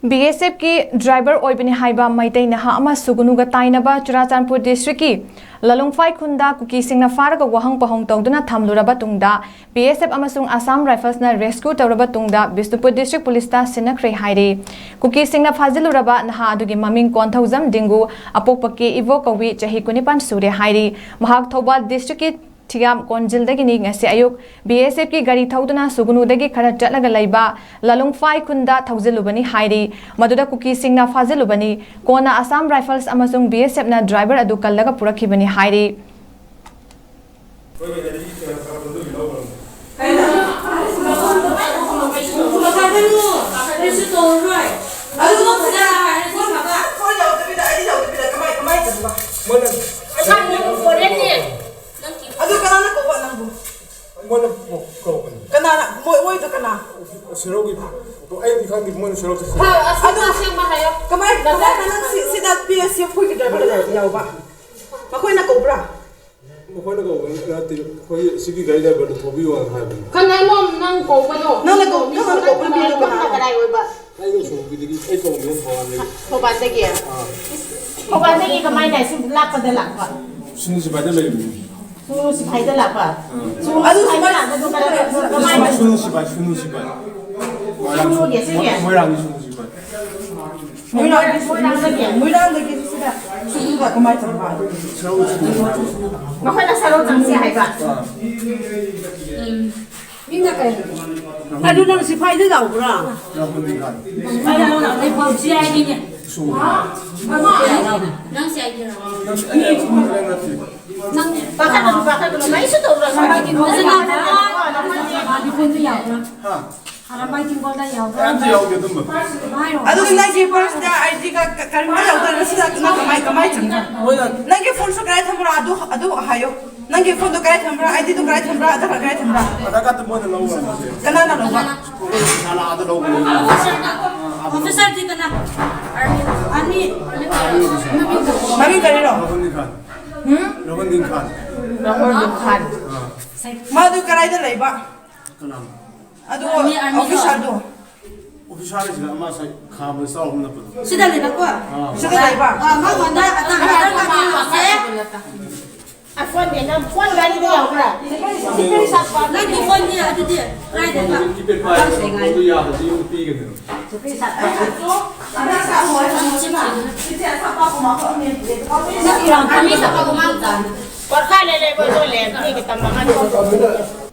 BSF की driver ओइबनी हाइबा Meitei नहा अमा सुगुनुगा ताइनबा चुराचानपुर डिस्ट्रिक्ट की ललुंगफाई खुंदा कुकी सिंगना फारगा वहंग पहंग तौदुना थमलुरबा तुंगदा BSF अमसुंग आसाम राइफल्सना रेस्क्यू तौरबा तुंगदा बिष्णुपुर डिस्ट्रिक्ट पुलिसता सिनख्रे हाइरे कुकी सिंगना फाजिलुरबा नहा अदुगी ममिंग कोंथौजम दिंगु अपोकपके 𝐕𝐄𝐂 चही 25 सुरे हाइरे महाग थौबाल डिस्ट्रिक्ट की थियाम कोंजिलदगी ngasi ayuk BSF की गाड़ी थौदुना सुगुनुदगी खरा चटलगा लैबा ललुंगफाई खुंदा थौजिलुबनी हाइरी मदुदा कुकी सिंगना फाजिलुबनी कोना आसाम राइफल्स अमसुंग BSF ना ड्राइवर अदु कल्लगा पुरखिबनी हाइरी Aduh kanana ko ba nang bu? Mana ko. Kanana mo ito kana. Sirogi to ay di kan di mo sirogi. Ha, aduh siyang mahayo. Kamay kanang si that PS yung kuy driver da yaw ba. Makoy na cobra. Makoy na ko ati koy sige gari driver to bi wa ha. Kanano nang ko ba yo? Nang na ko pili ko na kadai oi ba. Ay so bi di ay to mo ha. Ko ba de kia. Ko ba de ki kamay dai su lap pa de lap ba. Sunu si ba de le. Sunu si pai de lap ba. Aduh si pai de lap ba kamay. Sunu si ba. Sunu ye si ye. Mo rang sunu si ba. Mo lang lagi sila. Sunu ba kamay sa ba. Makoy na sa ro jang si hai ba. Minga kay. Aduh nang si pai de daw bra. Pai na na dai pau si ai ni. So. Nang si ai ni. Nang bakit may isu to bra sa ni ko na di ko ni yaw bra. Ha. Ara mai tin gol da yaw bra. Ante yaw ge dum ba. Aduh nagi first da ID ka karma daw da sila na kamay changa. Nagi phone so kaya thamra aduh hayo. Nagi phone to kaya thamra ID to kaya thamra ada kaya thamra. Ada ka to mo na lawa. Kanana lawa. Nala ada lawa. Officer di kana. Ani Mami kari ro. Rohan din khan. Madu karay da lay ba? Kanam. Aduh official do. Official sila ama sa khabal sa ako na pa. Sida le ba ko? Sila lay ba? Ma wanda ata phone de na phone gari de yaw bra. Sikari sa pa. Na ki phone ni atu de. Right de ba. Keep it by. To ya da yung pi ge. Sikari sa pa. Ada sa mo si ma. Sila sa pa ko ma ko ni. Sa irang kami sa pagumangtan. Por kale le bo le ni kita mangan ko.